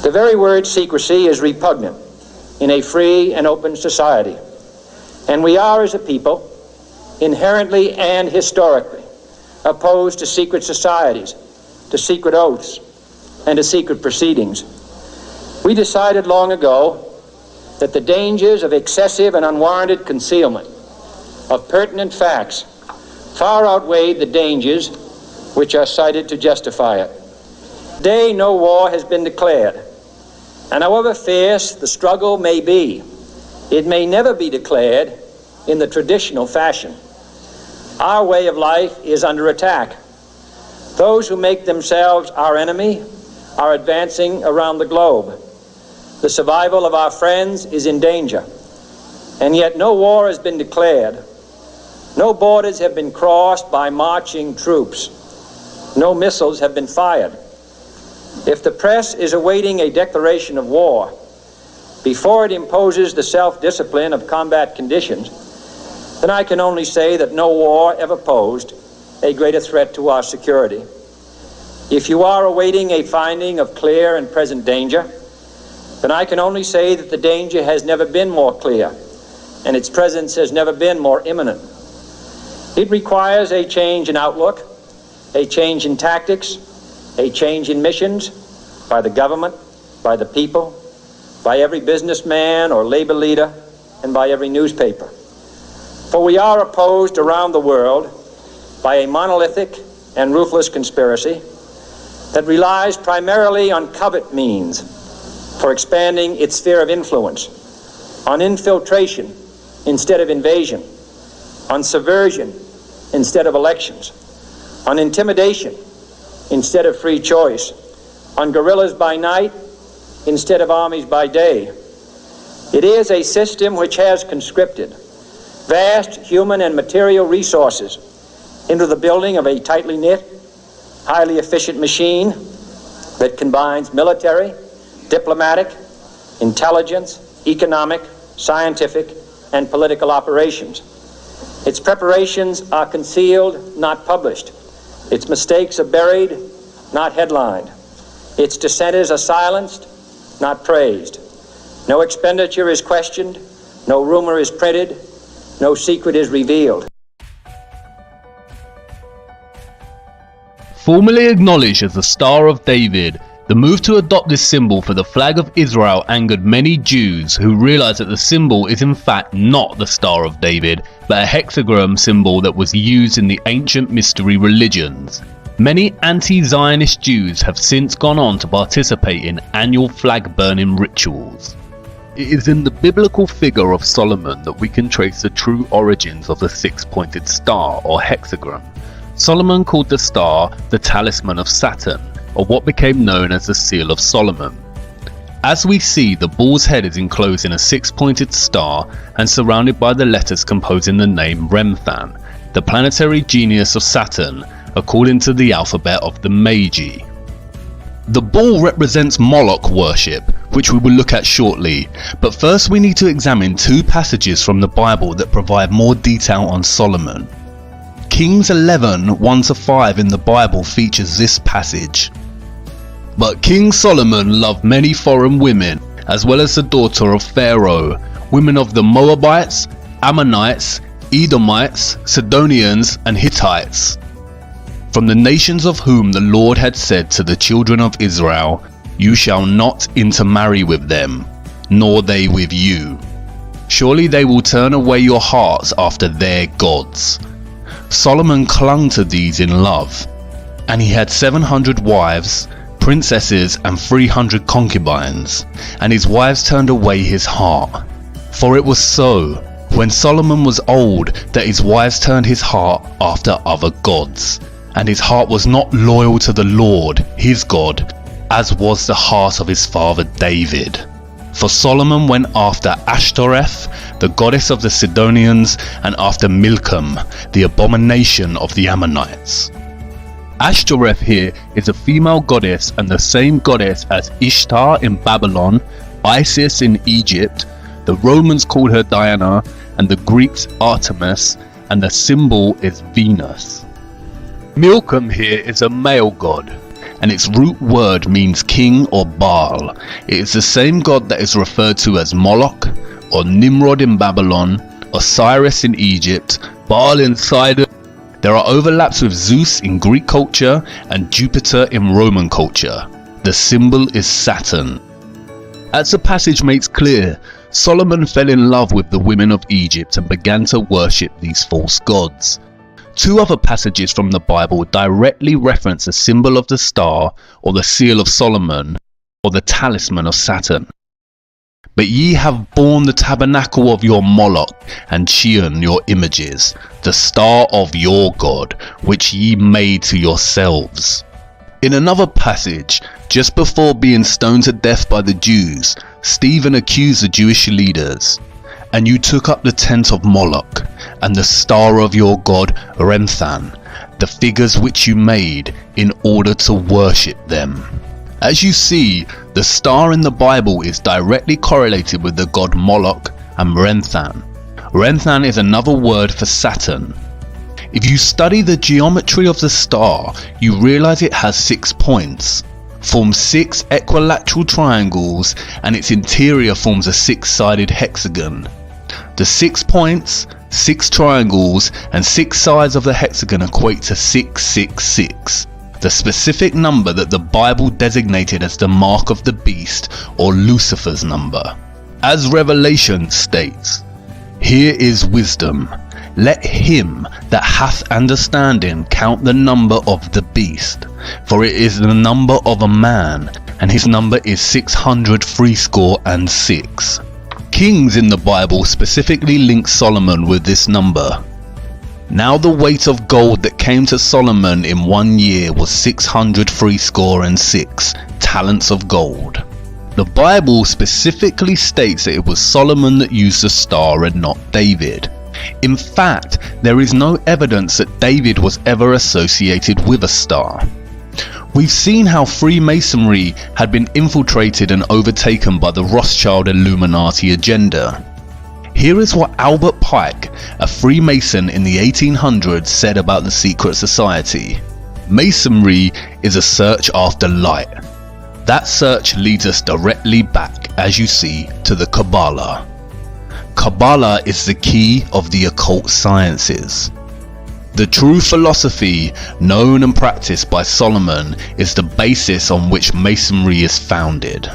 The very word secrecy is repugnant in a free and open society, and we are, as a people, inherently and historically opposed to secret societies, to secret oaths, and to secret proceedings. We decided long ago that the dangers of excessive and unwarranted concealment of pertinent facts far outweighed the dangers which are cited to justify it. Today, no war has been declared, and however fierce the struggle may be, it may never be declared in the traditional fashion. Our way of life is under attack. Those who make themselves our enemy are advancing around the globe. The survival of our friends is in danger, and yet no war has been declared. No borders have been crossed by marching troops. No missiles have been fired. If the press is awaiting a declaration of war before it imposes the self-discipline of combat conditions, then I can only say that no war ever posed a greater threat to our security. If you are awaiting a finding of clear and present danger, then I can only say that the danger has never been more clear, and its presence has never been more imminent. It requires a change in outlook, a change in tactics, a change in missions by the government, by the people, by every businessman or labor leader, and by every newspaper. For we are opposed around the world by a monolithic and ruthless conspiracy that relies primarily on covert means for expanding its sphere of influence, on infiltration instead of invasion, on subversion instead of elections, on intimidation instead of free choice, on guerrillas by night instead of armies by day. It is a system which has conscripted vast human and material resources into the building of a tightly knit, highly efficient machine that combines military, diplomatic, intelligence, economic, scientific, and political operations. Its preparations are concealed, not published. Its mistakes are buried, not headlined. Its dissenters are silenced, not praised. No expenditure is questioned, no rumor is printed, no secret is revealed. Formerly acknowledged as the Star of David, the move to adopt this symbol for the flag of Israel angered many Jews who realized that the symbol is in fact not the Star of David, but a hexagram symbol that was used in the ancient mystery religions. Many anti-Zionist Jews have since gone on to participate in annual flag burning rituals. It is in the biblical figure of Solomon that we can trace the true origins of the six-pointed star or hexagram. Solomon called the star the talisman of Saturn, or what became known as the Seal of Solomon. As we see, the bull's head is enclosed in a six-pointed star and surrounded by the letters composing the name Remphan, the planetary genius of Saturn, according to the alphabet of the Magi. The bull represents Moloch worship, which we will look at shortly, but first we need to examine two passages from the Bible that provide more detail on Solomon. Kings 11, 1-5 in the Bible features this passage. But King Solomon loved many foreign women, as well as the daughter of Pharaoh, women of the Moabites, Ammonites, Edomites, Sidonians, and Hittites, from the nations of whom the Lord had said to the children of Israel, "You shall not intermarry with them, nor they with you. Surely they will turn away your hearts after their gods." Solomon clung to these in love, and he had 700 wives, princesses, and 300 concubines, and his wives turned away his heart. For it was so, when Solomon was old, that his wives turned his heart after other gods, and his heart was not loyal to the Lord, his God, as was the heart of his father David. For Solomon went after Ashtoreth, the goddess of the Sidonians, and after Milcom, the abomination of the Ammonites. Ashtoreth here is a female goddess and the same goddess as Ishtar in Babylon, Isis in Egypt. The Romans called her Diana, and the Greeks Artemis, and the symbol is Venus. Milcom here is a male god, and its root word means king or Baal. It is the same god that is referred to as Moloch, or Nimrod in Babylon, Osiris in Egypt, Baal in Sidon. There are overlaps with Zeus in Greek culture and Jupiter in Roman culture. The symbol is Saturn. As the passage makes clear, Solomon fell in love with the women of Egypt and began to worship these false gods. Two other passages from the Bible directly reference the symbol of the star, or the seal of Solomon, or the talisman of Saturn. But ye have borne the tabernacle of your Moloch, and Chion your images, the star of your God, which ye made to yourselves. In another passage, just before being stoned to death by the Jews, Stephen accused the Jewish leaders. And you took up the tent of Moloch, and the star of your god Remphan, the figures which you made, in order to worship them. As you see, the star in the Bible is directly correlated with the god Moloch and Remphan. Remphan is another word for Saturn. If you study the geometry of the star, you realize it has 6 points, forms 6 equilateral triangles, and its interior forms a 6-sided hexagon. The 6 points, 6 triangles, and 6 sides of the hexagon equate to 666, the specific number that the Bible designated as the mark of the beast, or Lucifer's number. As Revelation states, "Here is wisdom. Let him that hath understanding count the number of the beast, for it is the number of a man, and his number is 666. Kings in the Bible specifically link Solomon with this number. Now the weight of gold that came to Solomon in 1 year was 666 talents of gold. The Bible specifically states that it was Solomon that used the star and not David. In fact, there is no evidence that David was ever associated with a star. We've seen how Freemasonry had been infiltrated and overtaken by the Rothschild Illuminati agenda. Here is what Albert Pike, a Freemason in the 1800s, said about the secret society. Masonry is a search after light. That search leads us directly back, as you see, to the Kabbalah. Kabbalah is the key of the occult sciences. The true philosophy, known and practiced by Solomon, is the basis on which Masonry is founded.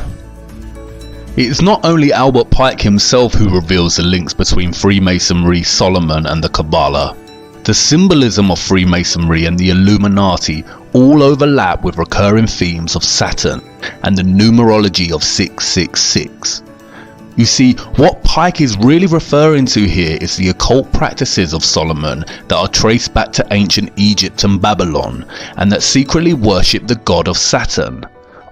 It is not only Albert Pike himself who reveals the links between Freemasonry, Solomon, and the Kabbalah. The symbolism of Freemasonry and the Illuminati all overlap with recurring themes of Saturn and the numerology of 666. You see, what Pike is really referring to here is the occult practices of Solomon that are traced back to ancient Egypt and Babylon, and that secretly worship the god of Saturn,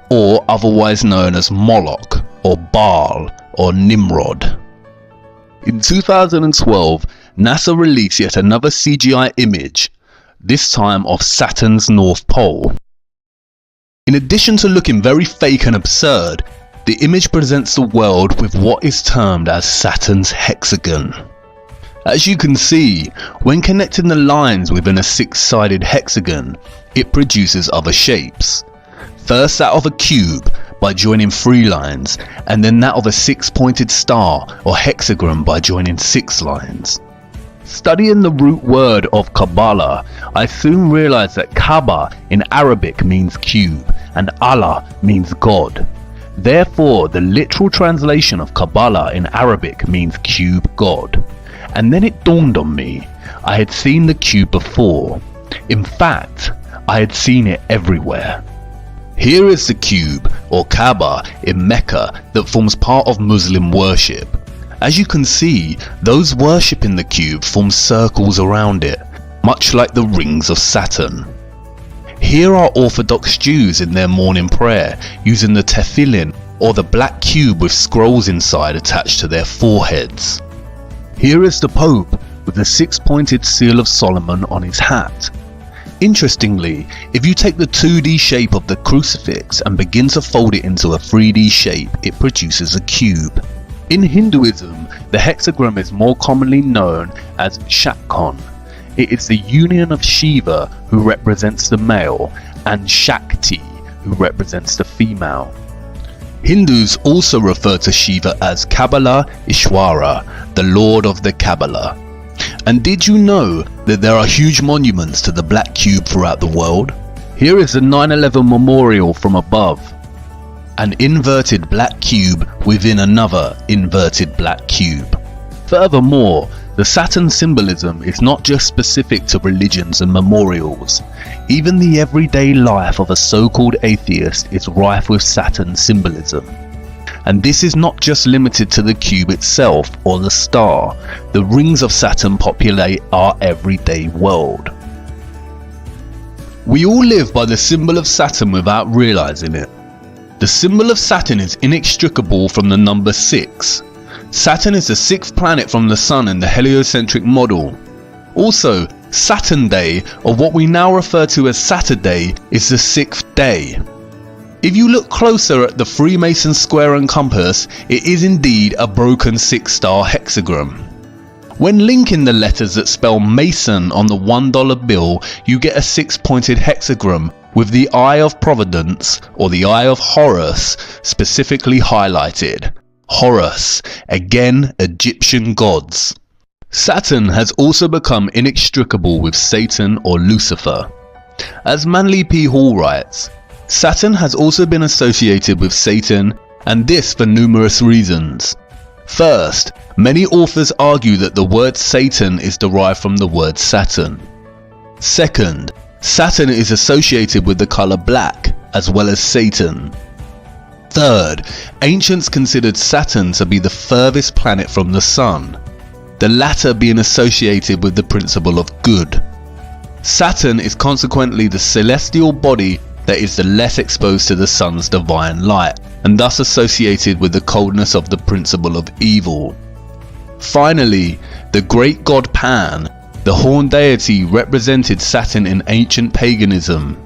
or otherwise known as Moloch, or Baal, or Nimrod. In 2012, NASA released yet another CGI image, this time of Saturn's North Pole. In addition to looking very fake and absurd, the image presents the world with what is termed as Saturn's hexagon. As you can see, when connecting the lines within a 6-sided hexagon, it produces other shapes. First that of a cube by joining 3 lines, and then that of a 6-pointed star or hexagon by joining 6 lines. Studying the root word of Kabbalah, I soon realized that Kaaba in Arabic means cube, and Allah means God. Therefore, the literal translation of Kabbalah in Arabic means cube god. And then it dawned on me, I had seen the cube before. In fact, I had seen it everywhere. Here is the cube, or Kaaba, in Mecca that forms part of Muslim worship. As you can see, those worshipping the cube form circles around it, much like the rings of Saturn. Here are Orthodox Jews in their morning prayer, using the tefillin, or the black cube with scrolls inside attached to their foreheads. Here is the Pope with the 6-pointed seal of Solomon on his hat. Interestingly, if you take the 2D shape of the crucifix and begin to fold it into a 3D shape, it produces a cube. In Hinduism, the hexagram is more commonly known as Shakon. It is the union of Shiva, who represents the male, and Shakti, who represents the female. Hindus also refer to Shiva as Kabbalah Ishwara, the Lord of the Kabbalah. And did you know that there are huge monuments to the black cube throughout the world? Here is the 9/11 memorial from above. An inverted black cube within another inverted black cube. Furthermore, the Saturn symbolism is not just specific to religions and memorials. Even the everyday life of a so-called atheist is rife with Saturn symbolism. And this is not just limited to the cube itself or the star. The rings of Saturn populate our everyday world. We all live by the symbol of Saturn without realizing it. The symbol of Saturn is inextricable from the number 6. Saturn is the 6th planet from the Sun in the heliocentric model. Also, Saturn Day, or what we now refer to as Saturday, is the 6th day. If you look closer at the Freemason square and compass, it is indeed a broken 6-star hexagram. When linking the letters that spell Mason on the $1 bill, you get a 6-pointed hexagram with the Eye of Providence, or the Eye of Horus, specifically highlighted. Horus, again Egyptian gods. Saturn has also become inextricable with Satan or Lucifer. As Manly P. Hall writes, Saturn has also been associated with Satan, and this for numerous reasons. First, many authors argue that the word Satan is derived from the word Saturn. Second, Saturn is associated with the color black, as well as Satan. Third, ancients considered Saturn to be the furthest planet from the Sun, the latter being associated with the principle of good. Saturn is consequently the celestial body that is the less exposed to the Sun's divine light, and thus associated with the coldness of the principle of evil. Finally, the great god Pan, the horned deity, represented Saturn in ancient paganism.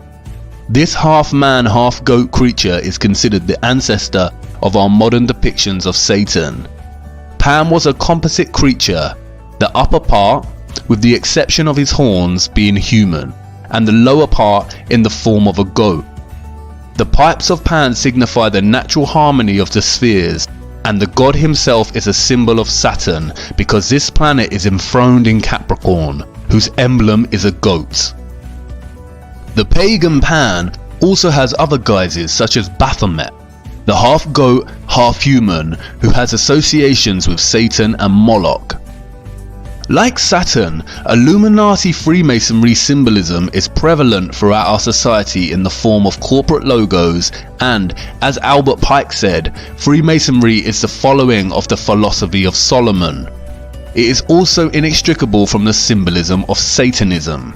This half-man, half-goat creature is considered the ancestor of our modern depictions of Satan. Pan was a composite creature, the upper part, with the exception of his horns, being human, and the lower part in the form of a goat. The pipes of Pan signify the natural harmony of the spheres, and the god himself is a symbol of Saturn because this planet is enthroned in Capricorn, whose emblem is a goat. The pagan Pan also has other guises such as Baphomet, the half-goat, half-human who has associations with Satan and Moloch. Like Saturn, Illuminati Freemasonry symbolism is prevalent throughout our society in the form of corporate logos and, as Albert Pike said, Freemasonry is the following of the philosophy of Solomon. It is also inextricable from the symbolism of Satanism.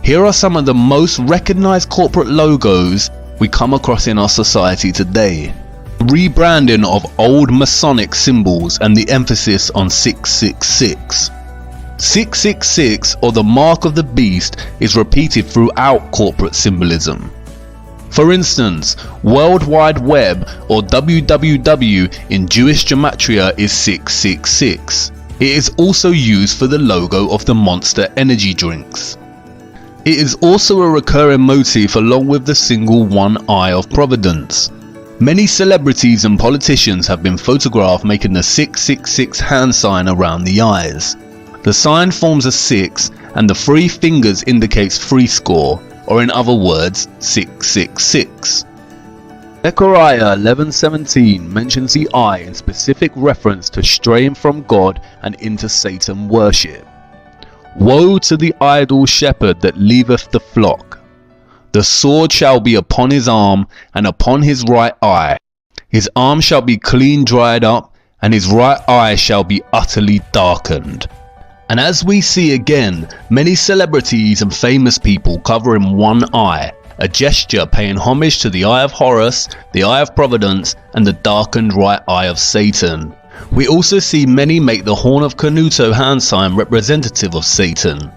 Here are some of the most recognized corporate logos we come across in our society today. Rebranding of old Masonic symbols and the emphasis on 666. 666, or the mark of the beast, is repeated throughout corporate symbolism. For instance, World Wide Web, or WWW in Jewish gematria, is 666. It is also used for the logo of the Monster energy drinks. It is also a recurring motif along with the single one eye of Providence. Many celebrities and politicians have been photographed making the 666 hand sign around the eyes. The sign forms a 6 and the 3 fingers indicates 3 score, or in other words, 666. Zechariah 11:17 mentions the eye in specific reference to straying from God and into Satan worship. Woe to the idle shepherd that leaveth the flock. The sword shall be upon his arm and upon his right eye. His arm shall be clean dried up, and his right eye shall be utterly darkened. And as we see again, many celebrities and famous people covering one eye, a gesture paying homage to the Eye of Horus, the Eye of Providence, and the darkened right eye of Satan. We also see many make the Horn of Canuto hand sign representative of Satan.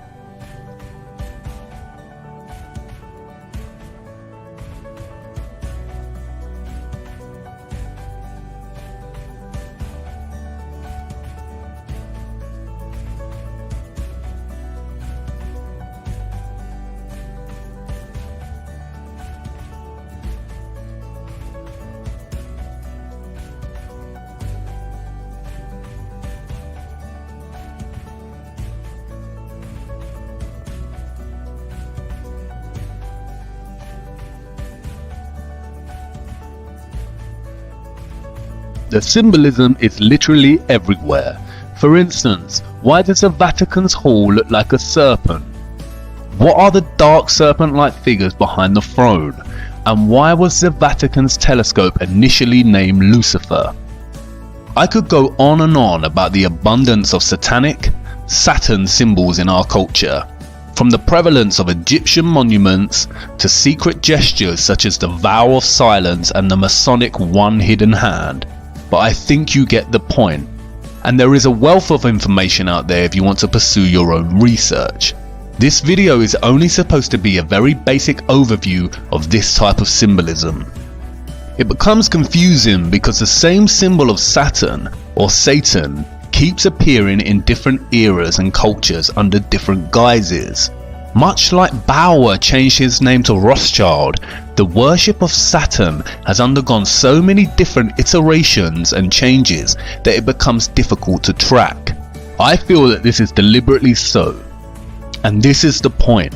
The symbolism is literally everywhere. For instance, why does the Vatican's hall look like a serpent? What are the dark serpent-like figures behind the throne? And why was the Vatican's telescope initially named Lucifer? I could go on and on about the abundance of satanic, Saturn symbols in our culture, from the prevalence of Egyptian monuments to secret gestures such as the vow of silence and the Masonic one hidden hand. But I think you get the point. And there is a wealth of information out there if you want to pursue your own research. This video is only supposed to be a very basic overview of this type of symbolism. It becomes confusing because the same symbol of Saturn or Satan keeps appearing in different eras and cultures under different guises. Much like Bauer changed his name to Rothschild, the worship of Saturn has undergone so many different iterations and changes that it becomes difficult to track. I feel that this is deliberately so. And this is the point.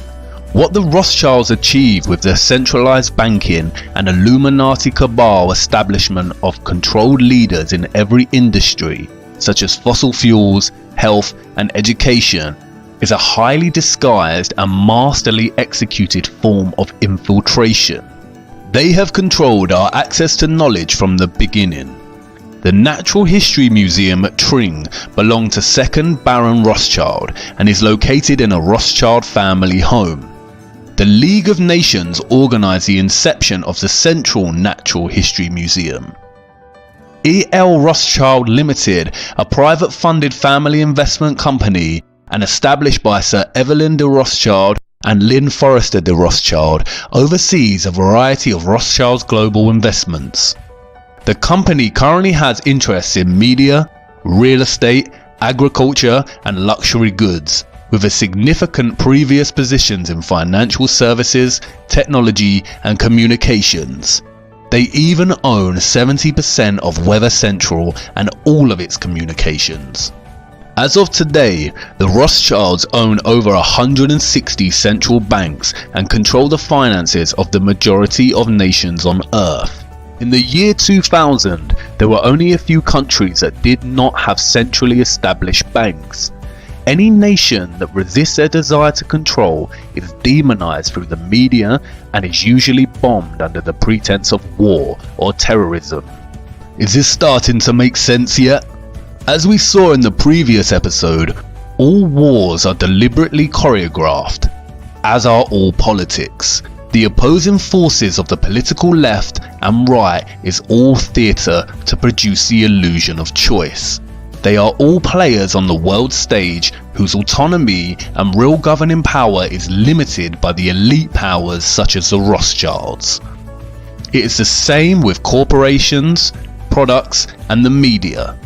What the Rothschilds achieved with their centralized banking and Illuminati cabal establishment of controlled leaders in every industry, such as fossil fuels, health and education, is a highly disguised and masterly executed form of infiltration. They have controlled our access to knowledge from the beginning. The Natural History Museum at Tring belonged to 2nd Baron Rothschild and is located in a Rothschild family home. The League of Nations organized the inception of the Central Natural History Museum. E.L. Rothschild Limited, a private funded family investment company and established by Sir Evelyn de Rothschild and Lynn Forrester de Rothschild, oversees a variety of Rothschild's global investments. The company currently has interests in media, real estate, agriculture and luxury goods, with a significant previous positions in financial services, technology and communications. They even own 70% of Weather Central and all of its communications. As of today, the Rothschilds own over 160 central banks and control the finances of the majority of nations on Earth. In the year 2000, there were only a few countries that did not have centrally established banks. Any nation that resists their desire to control is demonized through the media and is usually bombed under the pretense of war or terrorism. Is this starting to make sense yet? As we saw in the previous episode, all wars are deliberately choreographed, as are all politics. The opposing forces of the political left and right is all theatre to produce the illusion of choice. They are all players on the world stage whose autonomy and real governing power is limited by the elite powers such as the Rothschilds. It is the same with corporations, products and the media.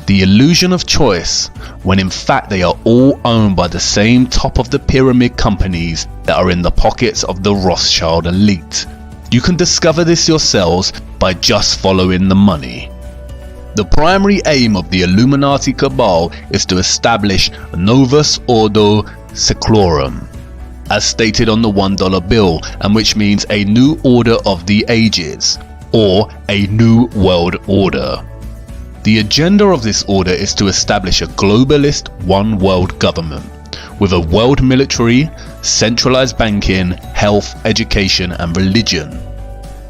The illusion of choice, when in fact they are all owned by the same top of the pyramid companies that are in the pockets of the Rothschild elite. You can discover this yourselves by just following the money. The primary aim of the Illuminati cabal is to establish Novus Ordo Seclorum, as stated on the $1 bill, and which means a new order of the ages, or a new world order. The agenda of this order is to establish a globalist one world government, with a world military, centralized banking, health, education and religion.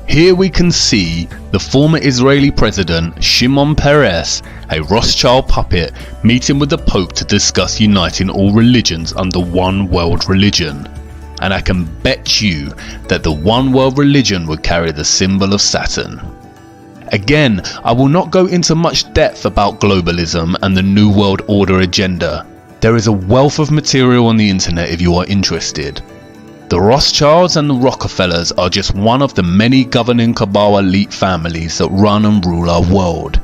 Here we can see the former Israeli president Shimon Peres, a Rothschild puppet, meeting with the Pope to discuss uniting all religions under one world religion. And I can bet you that the one world religion would carry the symbol of Saturn. Again, I will not go into much depth about globalism and the New World Order agenda. There is a wealth of material on the internet if you are interested. The Rothschilds and the Rockefellers are just one of the many governing cabal elite families that run and rule our world.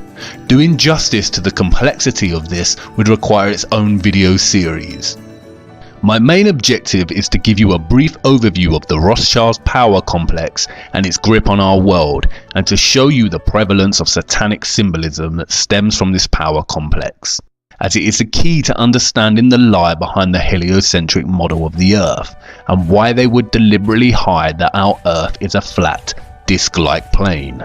Doing justice to the complexity of this would require its own video series. My main objective is to give you a brief overview of the Rothschilds power complex and its grip on our world, and to show you the prevalence of satanic symbolism that stems from this power complex, as it is the key to understanding the lie behind the heliocentric model of the Earth, and why they would deliberately hide that our Earth is a flat, disc-like plane.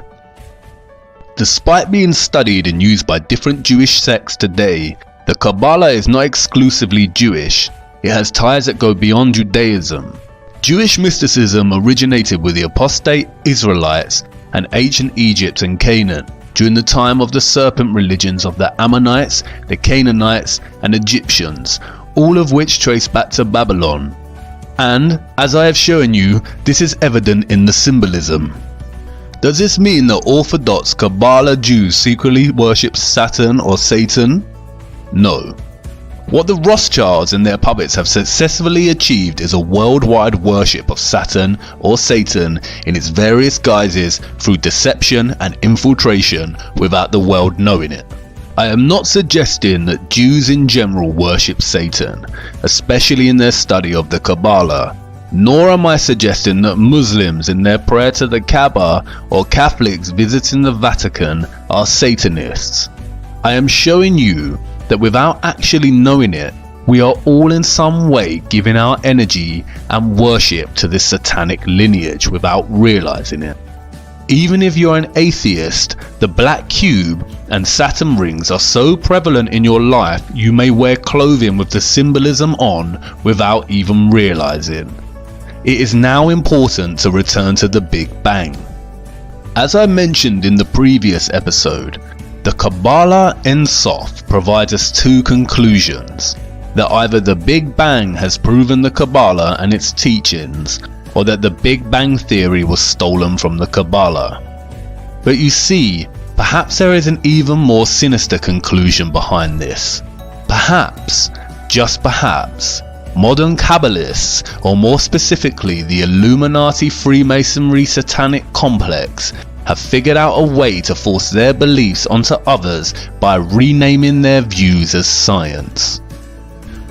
despite being studied and used by different Jewish sects today, the Kabbalah is not exclusively Jewish. It has ties that go beyond Judaism. Jewish mysticism originated with the apostate Israelites and ancient Egypt and Canaan during the time of the serpent religions of the Ammonites, the Canaanites and Egyptians, all of which trace back to Babylon. And, as I have shown you, this is evident in the symbolism. Does this mean that Orthodox Kabbalah Jews secretly worship Saturn or Satan? No. What the Rothschilds and their puppets have successfully achieved is a worldwide worship of Saturn or Satan in its various guises through deception and infiltration without the world knowing it. I am not suggesting that Jews in general worship Satan, especially in their study of the Kabbalah, nor am I suggesting that Muslims in their prayer to the Kaaba or Catholics visiting the Vatican are Satanists. I am showing you that without actually knowing it, we are all in some way giving our energy and worship to this satanic lineage without realizing it. Even if you're an atheist, the black cube and Saturn rings are so prevalent in your life you may wear clothing with the symbolism on without even realizing. It is now important to return to the Big Bang. As I mentioned in the previous episode, the Kabbalah Ein Sof provides us two conclusions: that either the Big Bang has proven the Kabbalah and its teachings, or that the Big Bang theory was stolen from the Kabbalah. But you see, perhaps there is an even more sinister conclusion behind this. Perhaps, just perhaps, modern Kabbalists, or more specifically the Illuminati Freemasonry satanic complex, have figured out a way to force their beliefs onto others by renaming their views as science.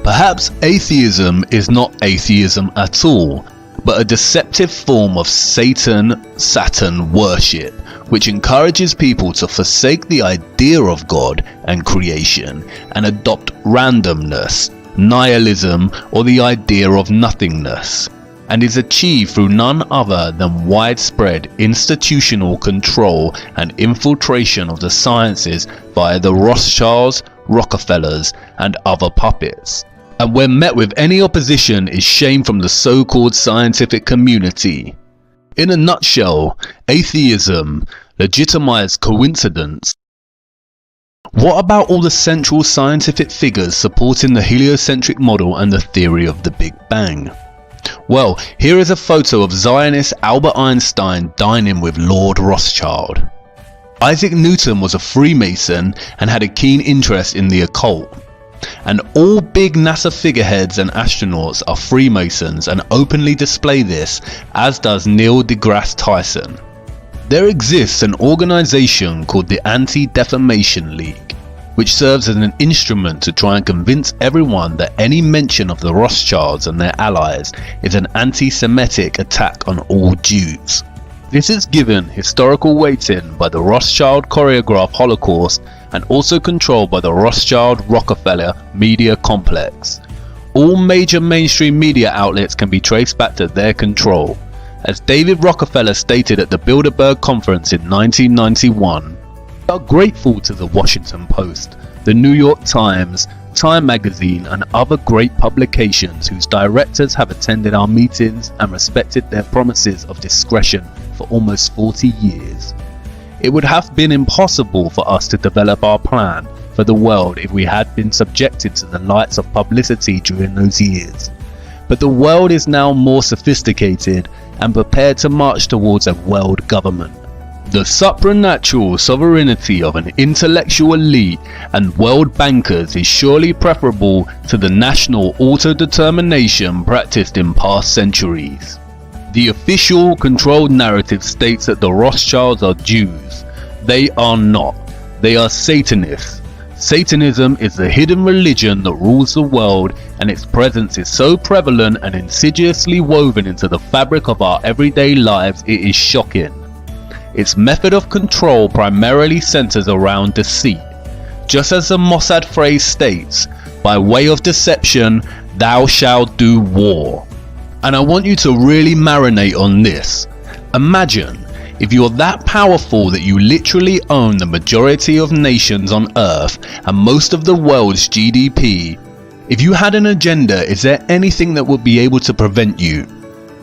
Perhaps atheism is not atheism at all, but a deceptive form of Satan-Saturn worship, which encourages people to forsake the idea of God and creation and adopt randomness, nihilism, or the idea of nothingness, and is achieved through none other than widespread institutional control and infiltration of the sciences via the Rothschilds, Rockefellers, and other puppets. And when met with any opposition is shame from the so-called scientific community. In a nutshell, atheism legitimized coincidence. What about all the central scientific figures supporting the heliocentric model and the theory of the Big Bang? Well, here is a photo of Zionist Albert Einstein dining with Lord Rothschild. Isaac Newton was a Freemason and had a keen interest in the occult. And all big NASA figureheads and astronauts are Freemasons and openly display this, as does Neil deGrasse Tyson. There exists an organization called the Anti-Defamation League, which serves as an instrument to try and convince everyone that any mention of the Rothschilds and their allies is an anti-Semitic attack on all Jews. This is given historical weighting by the Rothschild choreographed Holocaust and also controlled by the Rothschild-Rockefeller media complex. All major mainstream media outlets can be traced back to their control. As David Rockefeller stated at the Bilderberg Conference in 1991, we are grateful to the Washington Post, the New York Times, Time magazine and other great publications whose directors have attended our meetings and respected their promises of discretion for almost 40 years. It would have been impossible for us to develop our plan for the world if we had been subjected to the lights of publicity during those years. But the world is now more sophisticated and prepared to march towards a world government. The supranatural sovereignty of an intellectual elite and world bankers is surely preferable to the national autodetermination practiced in past centuries. The official controlled narrative states that the Rothschilds are Jews. They are not. They are Satanists. Satanism is the hidden religion that rules the world, and its presence is so prevalent and insidiously woven into the fabric of our everyday lives it is shocking. Its method of control primarily centers around deceit. Just as the Mossad phrase states, by way of deception, thou shalt do war. And I want you to really marinate on this. Imagine If you're that powerful that you literally own the majority of nations on Earth and most of the world's GDP, if you had an agenda, is there anything that would be able to prevent you?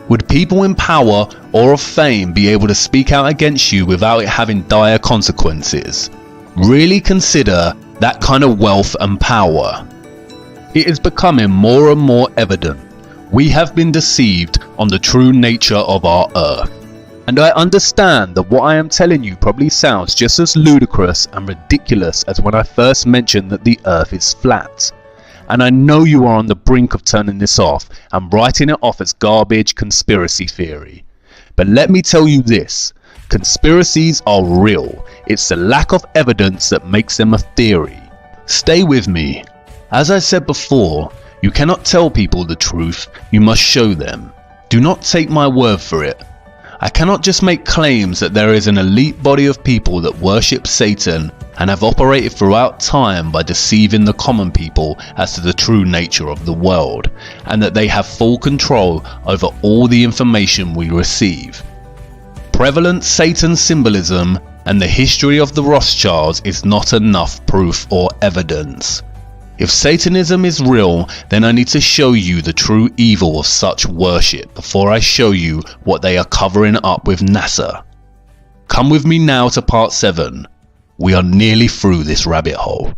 Would people in power or of fame be able to speak out against you without it having dire consequences? Really consider that kind of wealth and power. It is becoming more and more evident we have been deceived on the true nature of our Earth. And I understand that what I am telling you probably sounds just as ludicrous and ridiculous as when I first mentioned that the Earth is flat. And I know you are on the brink of turning this off and writing it off as garbage conspiracy theory. But let me tell you this, conspiracies are real. It's the lack of evidence that makes them a theory. Stay with me. As I said before, you cannot tell people the truth, you must show them. Do not take my word for it. I cannot just make claims that there is an elite body of people that worship Satan and have operated throughout time by deceiving the common people as to the true nature of the world, and that they have full control over all the information we receive. Prevalent Satan symbolism and the history of the Rothschilds is not enough proof or evidence. If Satanism is real, then I need to show you the true evil of such worship before I show you what they are covering up with NASA. Come with me now to part 7. We are nearly through this rabbit hole.